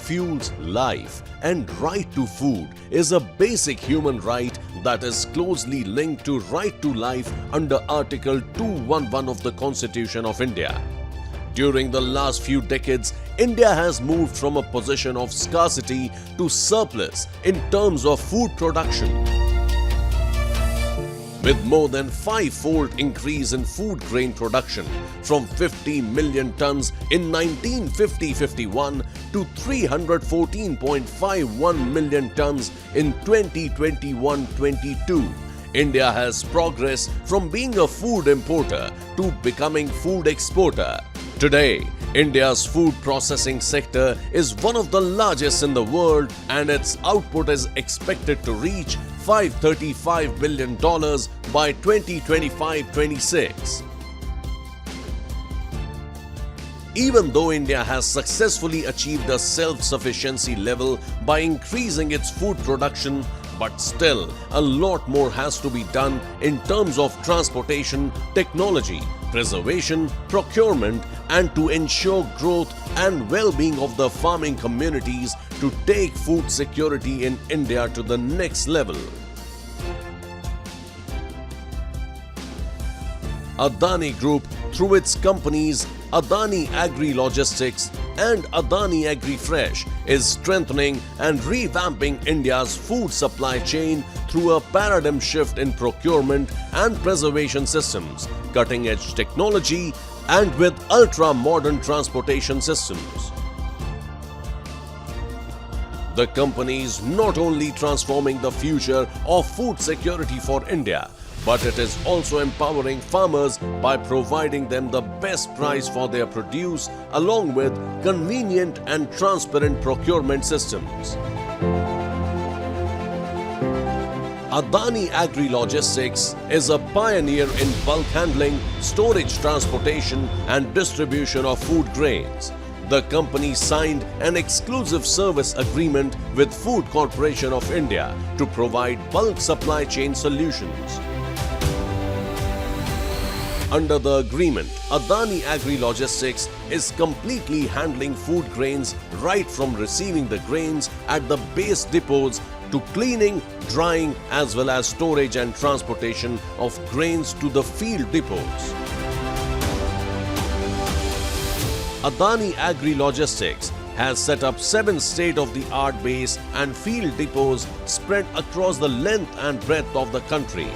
fuels life, and right to food is a basic human right that is closely linked to right to life under Article 211 of the Constitution of India. During the last few decades, India has moved from a position of scarcity to surplus in terms of food production. With more than five-fold increase in food grain production from 50 million tons in 1950-51 to 314.51 million tons in 2021-22. India has progressed from being a food importer to becoming food exporter. Today, India's food processing sector is one of the largest in the world, and its output is expected to reach $535 billion by 2025-26. Even though India has successfully achieved a self-sufficiency level by increasing its food production, but still a lot more has to be done in terms of transportation, technology, preservation, procurement, and to ensure growth and well-being of the farming communities to take food security in India to the next level. Adani Group, through its companies Adani Agri Logistics and Adani Agri Fresh, is strengthening and revamping India's food supply chain through a paradigm shift in procurement and preservation systems, cutting-edge technology, and with ultra-modern transportation systems. The company is not only transforming the future of food security for India, but it is also empowering farmers by providing them the best price for their produce along with convenient and transparent procurement systems. Adani Agri Logistics is a pioneer in bulk handling, storage, transportation and distribution of food grains. The company signed an exclusive service agreement with Food Corporation of India to provide bulk supply chain solutions. Under the agreement, Adani Agri Logistics is completely handling food grains right from receiving the grains at the base depots to cleaning, drying as well as storage and transportation of grains to the field depots. Adani Agri Logistics has set up 7 state-of-the-art base and field depots spread across the length and breadth of the country.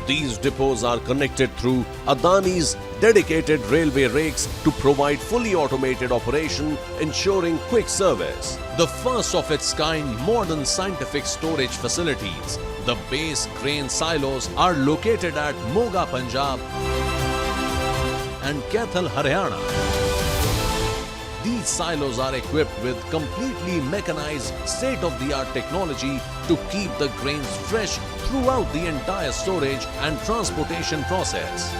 These depots are connected through Adani's dedicated railway rakes to provide fully automated operation, ensuring quick service. The first of its kind modern scientific storage facilities, the base grain silos, are located at Moga, Punjab and Kaithal, Haryana. These silos are equipped with completely mechanized state-of-the-art technology to keep the grains fresh throughout the entire storage and transportation process.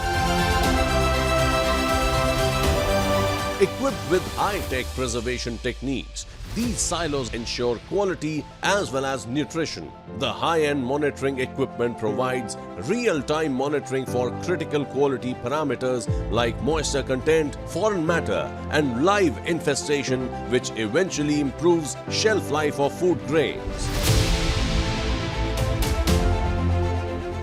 Equipped with high-tech preservation techniques, these silos ensure quality as well as nutrition. The high-end monitoring equipment provides real-time monitoring for critical quality parameters like moisture content, foreign matter, and live infestation, which eventually improves shelf life of food grains.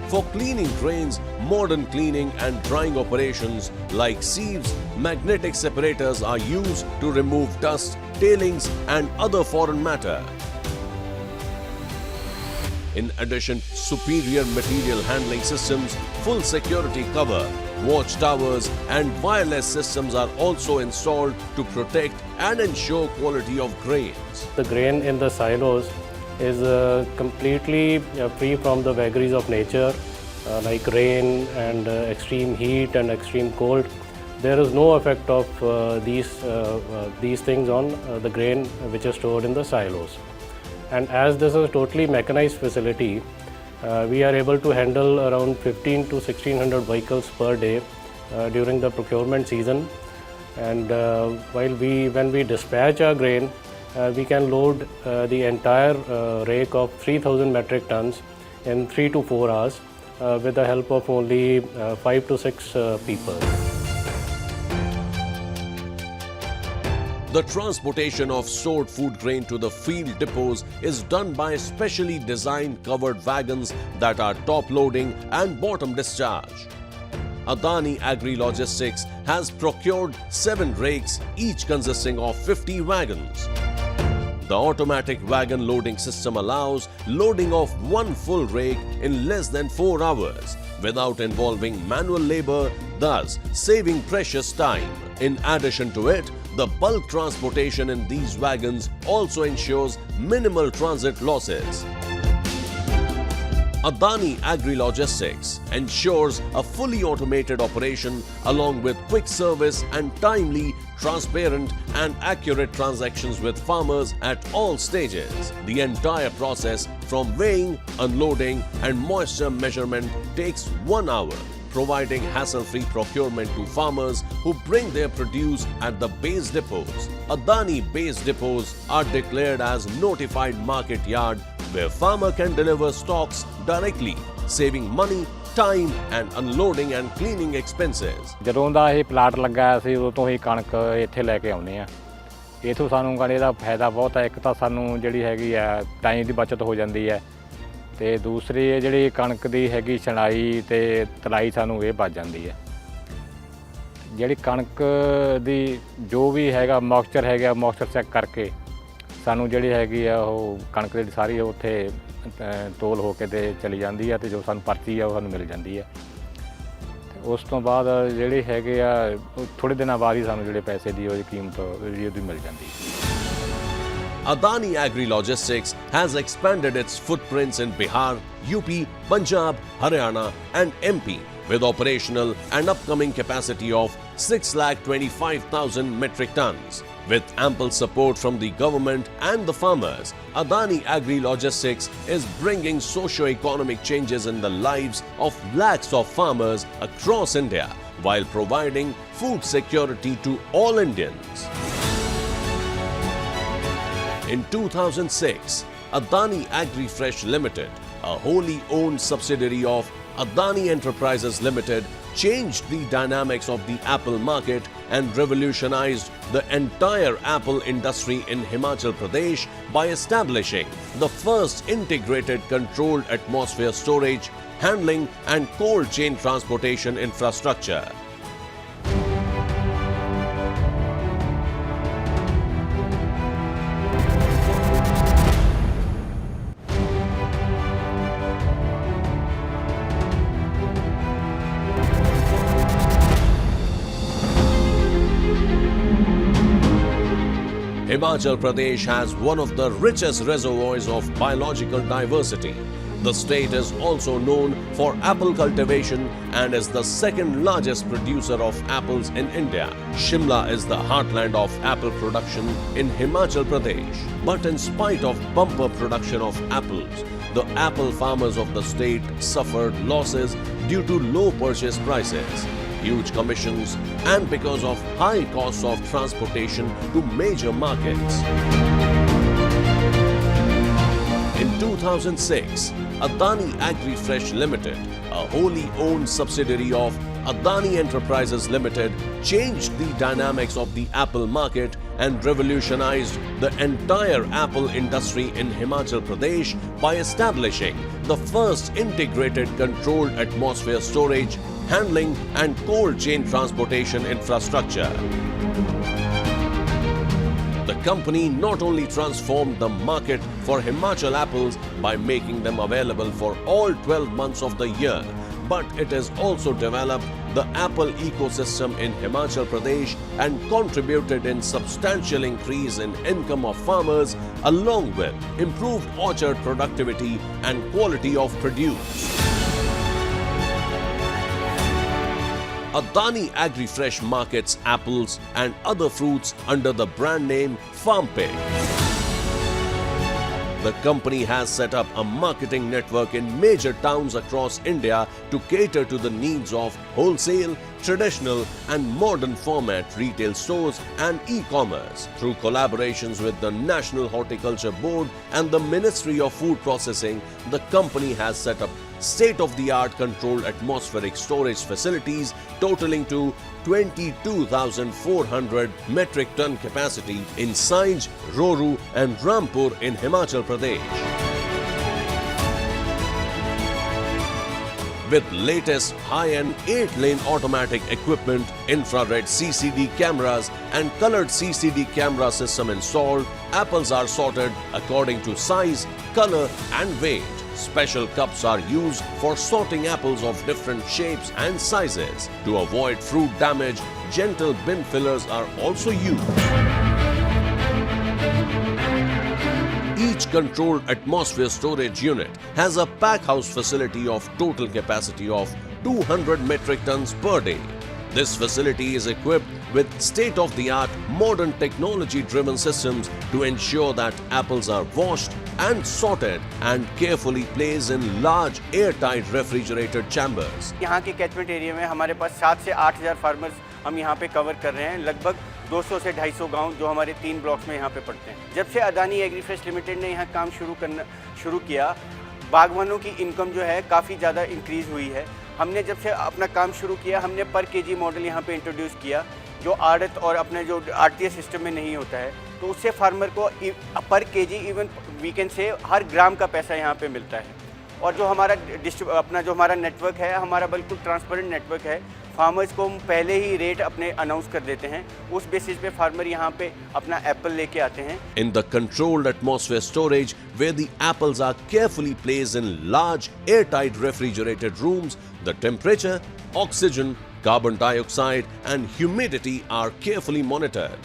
For cleaning grains, modern cleaning and drying operations like sieves, magnetic separators are used to remove dust, tailings and other foreign matter. In addition, superior material handling systems, full security cover, watchtowers and wireless systems are also installed to protect and ensure quality of grains. The grain in the silos is completely free from the vagaries of nature like rain and extreme heat and extreme cold. There is no effect of these things on the grain which is stored in the silos. And as this is a totally mechanized facility, we are able to handle around 15 to 1600 vehicles per day during the procurement season. And when we dispatch our grain, we can load the entire rake of 3000 metric tons in 3 to 4 hours with the help of only 5 to 6 people. The transportation of stored food grain to the field depots is done by specially designed covered wagons that are top loading and bottom discharge. Adani Agri Logistics has procured 7 rakes, each consisting of 50 wagons. The automatic wagon loading system allows loading of one full rake in less than 4 hours without involving manual labor, thus saving precious time. In addition to it, the bulk transportation in these wagons also ensures minimal transit losses. Adani Agri Logistics ensures a fully automated operation along with quick service and timely, transparent and accurate transactions with farmers at all stages. The entire process from weighing, unloading and moisture measurement takes 1 hour, providing hassle-free procurement to farmers who bring their produce at the base depots. Adani base depots are declared as notified market yard where farmer can deliver stocks directly, saving money, time and unloading and cleaning expenses. ਜਦੋਂ ਦਾ ਇਹ plot ਲੱਗਾ ਸੀ ਉਦੋਂ ਤੋਂ ਹੀ ਕਣਕ ਇੱਥੇ ਲੈ ਕੇ ਆਉਂਦੇ ਆ। ਇਥੋਂ ਸਾਨੂੰ ਕਹਿੰਦੇ ਦਾ ਫਾਇਦਾ ਬਹੁਤ ਹੈ। ਇੱਕ ਤਾਂ ਸਾਨੂੰ ਜਿਹੜੀ ਹੈਗੀ ਆ ਟਾਈਮ ਦੀ ਬਚਤ ਹੋ ਜਾਂਦੀ ਹੈ ਤੇ ਦੂਸਰੀ ਜਿਹੜੀ ਕਣਕ ਦੀ ਹੈਗੀ ਛਣਾਈ ਤੇ ਤਲਾਈ ਸਾਨੂੰ ਇਹ ਬਚ ਜਾਂਦੀ ਹੈ। ਜਿਹੜੀ ਕਣਕ ਦੀ ਜੋ ਵੀ ਹੈਗਾ ਮੌਇਸਚਰ ਹੈਗਾ ਮੌਇਸਚਰ ਚੈੱਕ ਕਰਕੇ ਸਾਨੂੰ ਜਿਹੜੀ ਹੈਗੀ ਆ ਉਹ ਕਣਕ ਦੀ ਸਾਰੀ ਉੱਥੇ ਤੋਲ ਹੋ ਕੇ ਤੇ ਚਲੀ ਜਾਂਦੀ ਹੈ ਤੇ ਜੋ ਸਾਨੂੰ ਪਰਚੀ ਆ ਉਹ ਸਾਨੂੰ ਮਿਲ ਜਾਂਦੀ ਹੈ। ਉਸ ਤੋਂ ਬਾਅਦ ਜਿਹੜੇ ਹੈਗੇ ਆ ਥੋੜੇ ਦਿਨਾਂ ਬਾਅਦ ਹੀ ਸਾਨੂੰ ਜਿਹੜੇ ਪੈਸੇ ਦੀ ਉਹ ਕੀਮਤ ਉਹਦੀ ਮਿਲ ਜਾਂਦੀ ਹੈ। Adani Agri Logistics has expanded its footprints in Bihar, UP, Punjab, Haryana and MP with operational and upcoming capacity of 6,25,000 metric tons. With ample support from the government and the farmers, Adani Agri Logistics is bringing socio-economic changes in the lives of lakhs of farmers across India while providing food security to all Indians. In 2006, Adani Agri Fresh Limited, a wholly owned subsidiary of Adani Enterprises Limited, changed the dynamics of the apple market and revolutionized the entire apple industry in Himachal Pradesh by establishing the first integrated controlled atmosphere storage, handling and cold chain transportation infrastructure. Himachal Pradesh has one of the richest reservoirs of biological diversity. The state is also known for apple cultivation and is the second largest producer of apples in India. Shimla is the heartland of apple production in Himachal Pradesh. But in spite of bumper production of apples, the apple farmers of the state suffered losses due to low purchase prices, huge commissions and because of high costs of transportation to major markets. In 2006, Adani Agri Fresh Limited, a wholly owned subsidiary of Adani Enterprises Limited, changed the dynamics of the apple market and revolutionized the entire apple industry in Himachal Pradesh by establishing the first integrated controlled atmosphere storage, handling and cold chain transportation infrastructure. The company not only transformed the market for Himachal apples by making them available for all 12 months of the year, but it has also developed the apple ecosystem in Himachal Pradesh and contributed in substantial increase in income of farmers along with improved orchard productivity and quality of produce. Adani Agri Fresh markets apples and other fruits under the brand name farm-pik. The company has set up a marketing network in major towns across India to cater to the needs of wholesale, traditional and modern format retail stores and e-commerce. Through collaborations with the National Horticulture Board and the Ministry of Food Processing, the company has set up state-of-the-art controlled atmospheric storage facilities totaling to 22,400 metric ton capacity in Sainj, Roru and Rampur in Himachal Pradesh. With latest high-end 8-lane automatic equipment, infrared CCD cameras and colored CCD camera system installed, apples are sorted according to size, color and weight. Special cups are used for sorting apples of different shapes and sizes. To avoid fruit damage, gentle bin fillers are also used. Each controlled atmosphere storage unit has a pack house facility of total capacity of 200 metric tons per day. This facility is equipped with state-of-the-art modern technology-driven systems to ensure that apples are washed and sorted and carefully placed in large airtight refrigerated chambers. यहाँ के catchment area में हमारे पास 7 से 8,000 farmers हम यहाँ पे cover कर रहे हैं, लगभग 200 से 250 गांव जो हमारे 3 ब्लॉक्स में यहाँ पे पड़ते हैं। जब से अदानी एग्री फ्रेश लिमिटेड ने यहाँ काम शुरू किया, बागवानों की इनकम जो है काफ़ी ज़्यादा इंक्रीज़ हुई है। हमने जब से अपना काम शुरू किया, हमने पर केजी मॉडल यहाँ पे इंट्रोड्यूस किया, जो आड़त और अपने जो आड़तीय सिस्टम में नहीं होता है, तो उससे फार्मर को पर केजी इवन वीकेंड से हर ग्राम का पैसा यहाँ पे मिलता है। और जो हमारा जो हमारा नेटवर्क है, हमारा बिल्कुल ट्रांसपेरेंट नेटवर्क है। फार्मर्स को हम पहले ही रेट अपने अनाउंस कर देते हैं, उस बेसिस पे फार्मर यहाँ पे अपना एप्पल लेके आते हैं। In the controlled atmosphere storage, where the apples are carefully placed in large airtight refrigerated rooms, the temperature, oxygen, carbon dioxide and humidity are carefully monitored.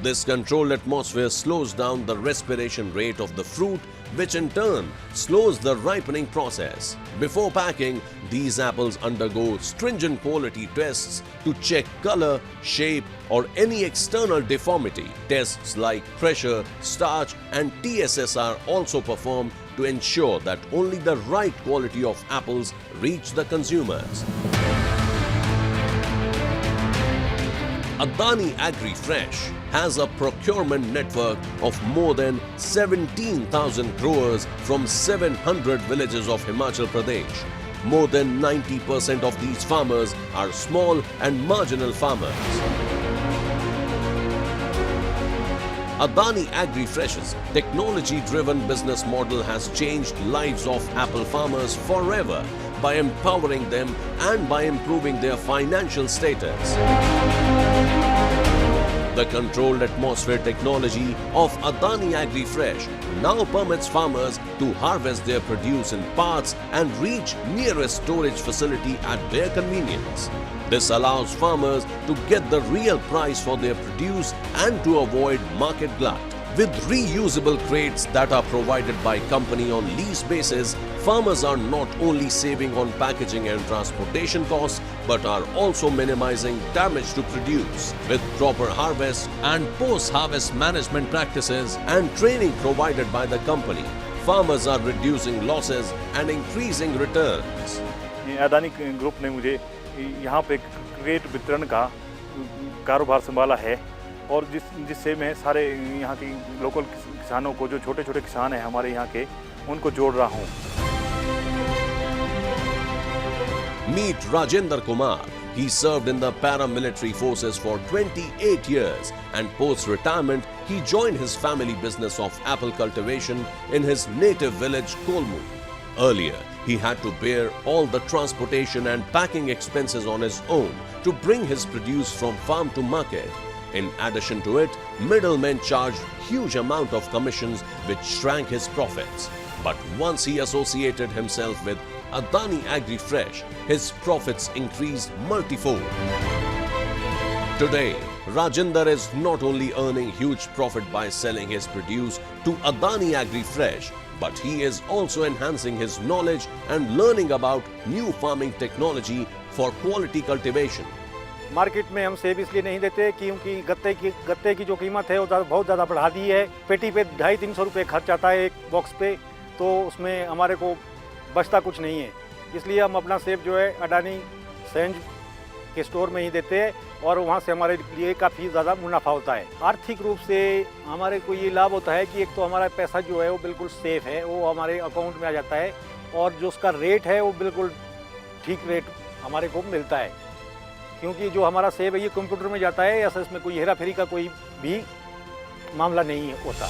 This controlled atmosphere slows down the respiration rate of the fruit, which in turn slows the ripening process. Before packing, these apples undergo stringent quality tests to check color, shape or any external deformity. Tests like pressure, starch and TSS are also performed to ensure that only the right quality of apples reach the consumers. Adani Agri Fresh has a procurement network of more than 17,000 growers from 700 villages of Himachal Pradesh. More than 90% of these farmers are small and marginal farmers. Adani Agri Fresh's technology-driven business model has changed lives of apple farmers forever by empowering them and by improving their financial status. The controlled atmosphere technology of Adani Agri Fresh now permits farmers to harvest their produce in parts and reach nearest storage facility at their convenience. This allows farmers to get the real price for their produce and to avoid market glut. With reusable crates that are provided by company on lease basis, farmers are not only saving on packaging and transportation costs, but are also minimizing damage to produce. With proper harvest and post-harvest management practices and training provided by the company, farmers are reducing losses and increasing returns. Adani group ने मुझे यहाँ पे crate वितरण का कारोबार संभाला है और जिससे मैं सारे यहाँ की लोकल किसानों को, जो छोटे छोटे किसान हैं हमारे यहाँ के, उनको जोड़ रहा हूँ। Meet Rajendra Kumar. He served in the paramilitary forces for 28 years and post-retirement he joined his family business of apple cultivation in his native village Kolmu. Earlier, he had to bear all the transportation and packing expenses on his own to bring his produce from farm to market. In addition to it, middlemen charged huge amount of commissions which shrank his profits. But once he associated himself with Adani Agri Fresh, his profits increased multifold. Today, Rajinder is not only earning huge profit by selling his produce to Adani Agri Fresh, but he is also enhancing his knowledge and learning about new farming technology for quality cultivation. Market में हम सेब इसलिए नहीं देते क्योंकि गत्ते की जो कीमत है वो बहुत ज़्यादा बढ़ा दी है। पेटी पे 250-300 रुपये खर्च आता है एक बॉक्स पे, तो उसमें हमारे को बचता कुछ नहीं है। इसलिए हम अपना सेब जो है अडानी सेंज के स्टोर में ही देते हैं और वहाँ से हमारे लिए काफ़ी ज़्यादा मुनाफा होता है। आर्थिक रूप से हमारे को ये लाभ होता है कि एक तो हमारा पैसा जो है वो बिल्कुल सेफ है, वो हमारे अकाउंट में आ जाता है और जो उसका रेट है वो बिल्कुल ठीक रेट हमारे को मिलता है, क्योंकि जो हमारा सेब है ये कंप्यूटर में जाता है, ऐसा इसमें कोई हेरा फेरी का कोई भी मामला नहीं होता।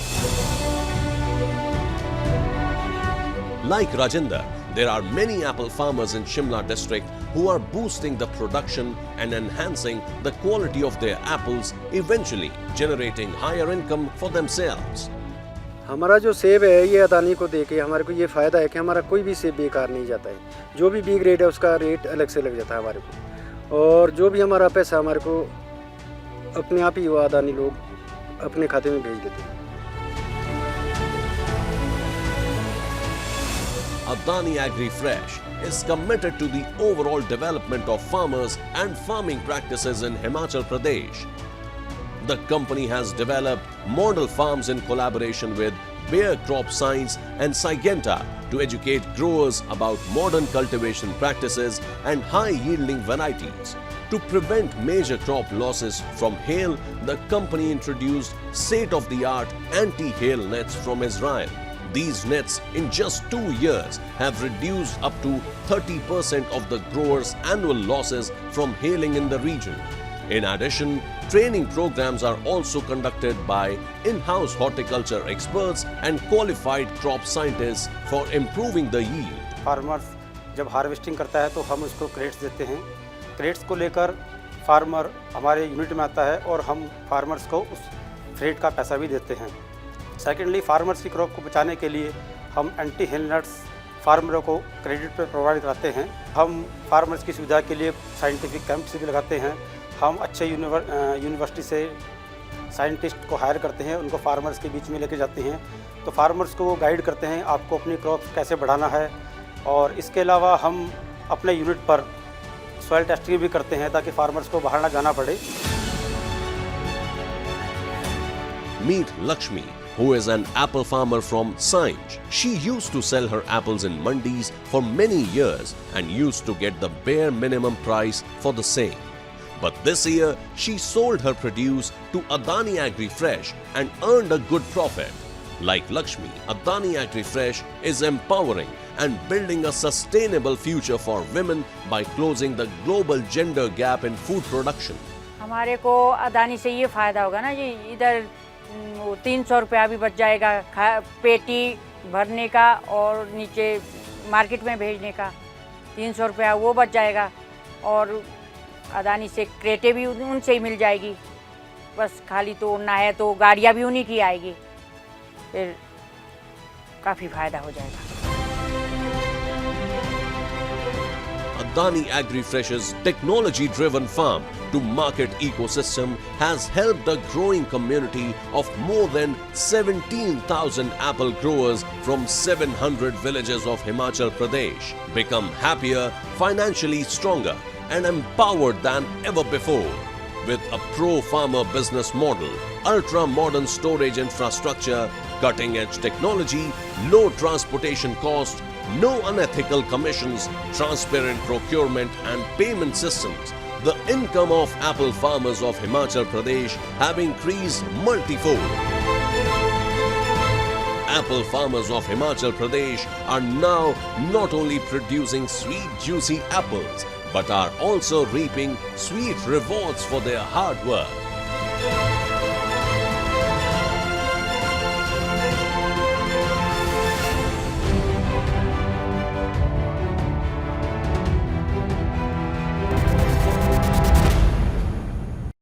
Like Rajendra, there are many apple farmers in Shimla district who are boosting the production and enhancing the quality of their apples, eventually generating higher income for themselves. हमारा जो सेब है ये अदानी को देके हमारे को ये फ़ायदा है कि हमारा कोई भी सेब बेकार नहीं जाता है। जो भी बी ग्रेड है उसका रेट अलग से लग जाता है हमारे को, और जो भी हमारा पैसा हमारे को अपने आप ही वो अदानी लोग अपने खाते में भेज देते हैं। Adani Agri Fresh is committed to the overall development of farmers and farming practices in Himachal Pradesh. The company has developed model farms in collaboration with Bayer Crop Science and Syngenta to educate growers about modern cultivation practices and high-yielding varieties. To prevent major crop losses from hail, the company introduced state-of-the-art anti-hail nets from Israel. These nets in just 2 years have reduced up to 30% of the growers' annual losses from hailing in the region. In addition, training programs are also conducted by in-house horticulture experts and qualified crop scientists for improving the yield. Farmers जब harvesting करता है तो हम उसको crates देते हैं। Crates को लेकर फार्मर हमारे यूनिट में आता है और हम फार्मर्स को उस फ्रेट का पैसा भी देते हैं। सेकेंडली, फार्मर्स की क्रॉप को बचाने के लिए हम एंटी हेल नट्स फार्मरों को क्रेडिट पर प्रोवाइड कराते हैं। हम फार्मर्स की सुविधा के लिए साइंटिफिक कैंप्स भी लगाते हैं। हम अच्छे यूनिवर्सिटी से साइंटिस्ट को हायर करते हैं, उनको फार्मर्स के बीच में लेके जाते हैं, तो फार्मर्स को वो गाइड करते हैं आपको अपनी क्रॉप कैसे बढ़ाना है। और इसके अलावा हम अपने यूनिट पर सॉइल टेस्टिंग भी करते हैं ताकि फार्मर्स को बाहर ना जाना पड़े। Meet Lakshmi, who is an apple farmer from Sanj. She used to sell her apples in mandis for many years and used to get the bare minimum price for the same. But this year, she sold her produce to Adani Agri Fresh and earned a good profit. Like Lakshmi, Adani Agri Fresh is empowering and building a sustainable future for women by closing the global gender gap in food production. हमारे को अदानी से ये फ़ायदा होगा ना जी, इधर 300 रुपया भी बच जाएगा पेटी भरने का और नीचे मार्केट में भेजने का 300 रुपया वो बच जाएगा, और अदानी से क्रेटें भी उनसे ही मिल जाएगी। बस खाली तोड़ना है तो गाड़ियाँ भी उन्हीं की आएगी, फिर काफ़ी फ़ायदा हो जाएगा। Adani Agri Fresh's technology-driven farm to market ecosystem has helped a growing community of more than 17,000 apple growers from 700 villages of Himachal Pradesh become happier, financially stronger and empowered than ever before. With a pro-farmer business model, ultra-modern storage infrastructure, cutting-edge technology, low transportation cost, no unethical commissions, transparent procurement and payment systems, the income of apple farmers of Himachal Pradesh have increased multifold. Apple farmers of Himachal Pradesh are now not only producing sweet, juicy apples, but are also reaping sweet rewards for their hard work.